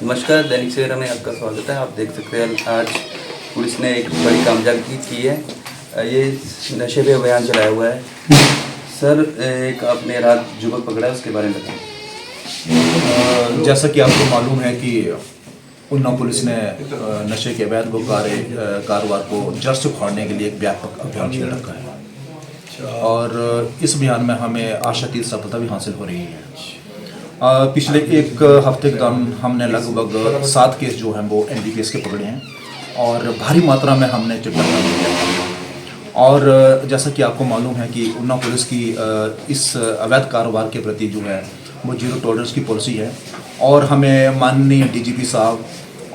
नमस्कार, दैनिक सवेरा में आपका स्वागत है। आप देख सकते हैं आज पुलिस ने एक बड़ी कामयाबी की है। ये नशे पे अभियान चलाया हुआ है। सर, एक आपने रात युवक पकड़ा है, उसके बारे में बताएं। जैसा कि आपको मालूम है कि उन्नाव पुलिस ने नशे के अवैध कारोबार को जड़ से उखाड़ने के लिए एक व्यापक अभियान चला रखा है और इस अभियान में हमें आशातीत सफलता भी हासिल हो रही है। पिछले एक हफ्ते के दौरान हमने लगभग 7 केस जो हैं वो NDPS के पकड़े हैं और भारी मात्रा में हमने चिट्टा बरामद किया है। और जैसा कि आपको मालूम है कि उन्नाव पुलिस की इस अवैध कारोबार के प्रति जो है वो जीरो टॉलरेंस की पॉलिसी है और हमें माननीय DGP साहब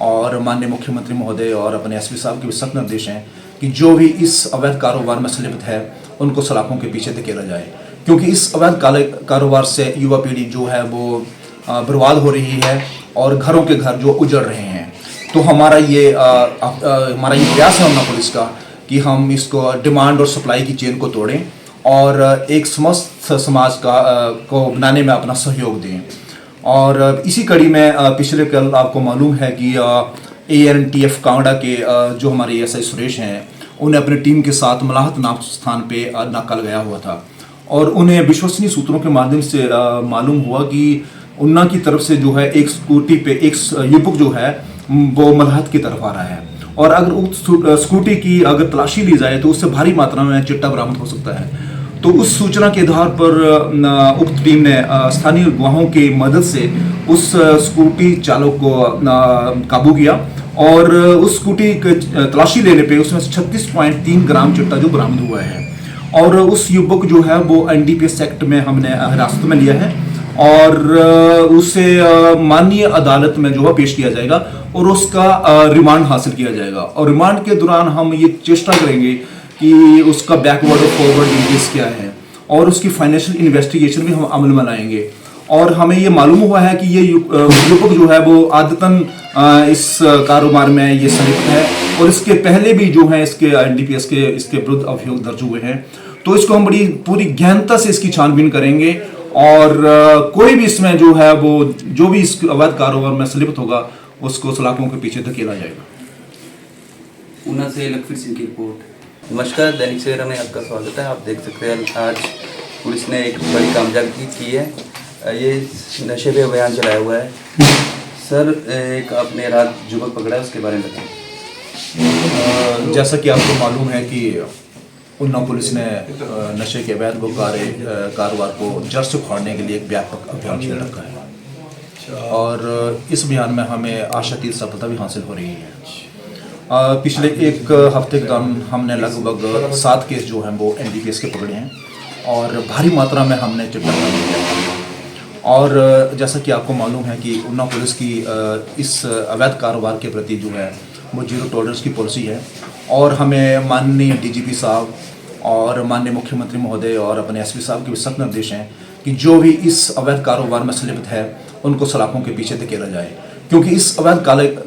और माननीय मुख्यमंत्री महोदय और अपने SP साहब के भी सख्त निर्देश हैं कि जो भी इस अवैध कारोबार में संलिप्त है उनको सलाखों के पीछे धकेला जाए, क्योंकि इस अवैध कारोबार से युवा पीढ़ी जो है वो बर्बाद हो रही है और घरों के घर जो उजड़ रहे हैं। तो हमारा ये प्रयास है उन्नाव पुलिस का कि हम इसको डिमांड और सप्लाई की चेन को तोड़ें और एक समस्त समाज को बनाने में अपना सहयोग दें। और इसी कड़ी में पिछले कल आपको मालूम है कि ANTF कांगड़ा के जो हमारे SI सुरेश हैं, उन्हें अपनी टीम के साथ मलाहत नाम स्थान पे नाका लगाया हुआ था और उन्हें विश्वसनीय सूत्रों के माध्यम से मालूम हुआ कि उन्ना की तरफ से जो है एक स्कूटी पे एक युवक जो है वो मलाहत की तरफ आ रहा है और अगर उस स्कूटी की अगर तलाशी ली जाए तो उससे भारी मात्रा में चिट्टा बरामद हो सकता है। तो उस सूचना के आधार पर उक्त टीम ने स्थानीय गवाहों की मदद से उस स्कूटी चालक को काबू किया और उस स्कूटी की तलाशी लेने पे उसमें 36.3 ग्राम चिट्टा जो बरामद हुआ है और उस युवक जो है वो NDPS एक्ट में हमने हिरासत में लिया है और उसे माननीय अदालत में जो है पेश किया जाएगा और उसका रिमांड हासिल किया जाएगा। और रिमांड के दौरान हम ये चेष्टा करेंगे कि उसका बैकवर्ड और फॉरवर्ड डिटेल्स क्या है और उसकी फाइनेंशियल इन्वेस्टिगेशन भी हम अमल में लाएंगे। और हमें ये मालूम हुआ है कि ये युवक जो है वो आदतन इस कारोबार में ये संलिप्त है और इसके पहले भी जो है इसके NDPS के इसके विरुद्ध अभियोग दर्ज हुए हैं। तो इसको हम बड़ी पूरी गहनता से इसकी छानबीन करेंगे और कोई भी इसमें जो है वो जो भी इस अवैध कारोबार में संलिप्त होगा उसको सलाखों के पीछे धकेला जाएगा। ऊना से लखवीर सिंह की रिपोर्ट। नमस्कार, दैनिक सवेरा में आपका स्वागत है। आप देख सकते हैं आज पुलिस ने एक बड़ी कामयाबी की है। ये नशे पे अभियान चलाया हुआ है। सर, एक आपने रात युवक पकड़ा है, उसके बारे में बताएं। जैसा कि आपको मालूम है कि उन्नाव पुलिस ने नशे के अवैध कारोबार को जड़ से उखाड़ने के लिए एक व्यापक अभियान चला रखा है और इस अभियान में हमें आशातीत सफलता भी हासिल हो रही है। पिछले एक हफ्ते के दौरान हमने लगभग 7 केस जो हैं वो NDPS के पकड़े हैं और भारी मात्रा में हमने चिट्टा बरामद किया है। और जैसा कि आपको मालूम है कि उन्नाव पुलिस की इस अवैध कारोबार के प्रति जो है वो जीरो टॉलरेंस की पॉलिसी है और हमें माननीय DGP साहब और माननीय मुख्यमंत्री महोदय और अपने SP साहब के भी सख्त निर्देश हैं कि जो भी इस अवैध कारोबार में संलिप्त है उनको सलाखों के पीछे धकेला जाए, क्योंकि इस अवैध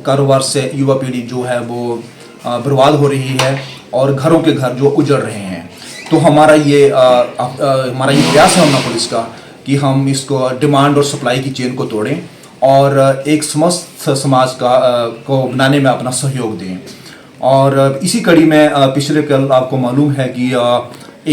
कारोबार से युवा पीढ़ी जो है वो बर्बाद हो रही है और घरों के घर जो उजड़ रहे हैं। तो हमारा ये प्रयास है उन्नाव पुलिस का कि हम इसको डिमांड और सप्लाई की चेन को तोड़ें और एक समस्त समाज को बनाने में अपना सहयोग दें। और इसी कड़ी में पिछले कल आपको मालूम है कि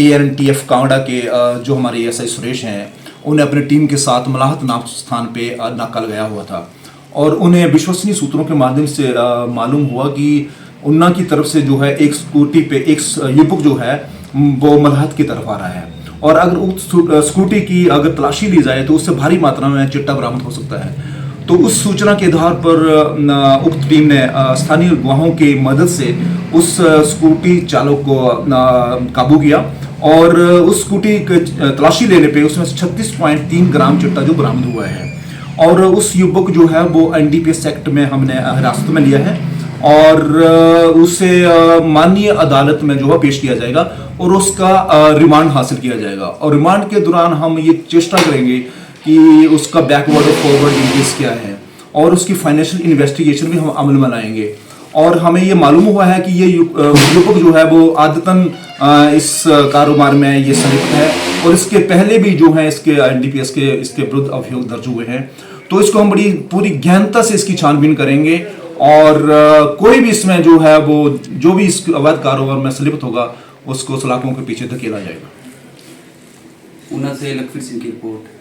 ANTF कांगड़ा के जो हमारे SI सुरेश हैं, उन्हें अपनी टीम के साथ मलाहत नाम स्थान पे नाका लगाया हुआ था और उन्हें विश्वसनीय सूत्रों के माध्यम से मालूम हुआ कि उन्ना की तरफ से जो है एक स्कूटी पे एक युवक जो है वो मलाहत की तरफ आ रहा है और अगर उस स्कूटी की अगर तलाशी ली जाए तो उससे भारी मात्रा में चिट्टा बरामद हो सकता है। तो उस सूचना के आधार पर उक्त टीम ने स्थानीय गवाहों की मदद से उस स्कूटी चालक को काबू किया और उस स्कूटी की तलाशी लेने पे उसमें 36.3 ग्राम चिट्टा जो बरामद हुआ है और उस युवक जो है वो NDPS एक्ट में हमने हिरासत में लिया है और उसे माननीय अदालत में जो है पेश किया जाएगा और उसका रिमांड हासिल किया जाएगा। और रिमांड के दौरान हम ये चेष्टा करेंगे कि उसका बैकवर्ड और फॉरवर्ड डिटेल्स क्या है और उसकी फाइनेंशियल इन्वेस्टिगेशन भी हम अमल में लाएंगे। और हमें ये मालूम हुआ है कि ये युवक जो है वो आदतन इस कारोबार में ये संलिप्त है और इसके पहले भी जो है इसके NDPS के इसके विरुद्ध अभियोग दर्ज हुए हैं। तो इसको हम बड़ी पूरी गहनता से इसकी छानबीन करेंगे और कोई भी इसमें जो है वो जो भी इस अवैध कारोबार में संलिप्त होगा उसको सलाखों के पीछे धकेला जाएगा। ऊना से लखवीर सिंह की रिपोर्ट।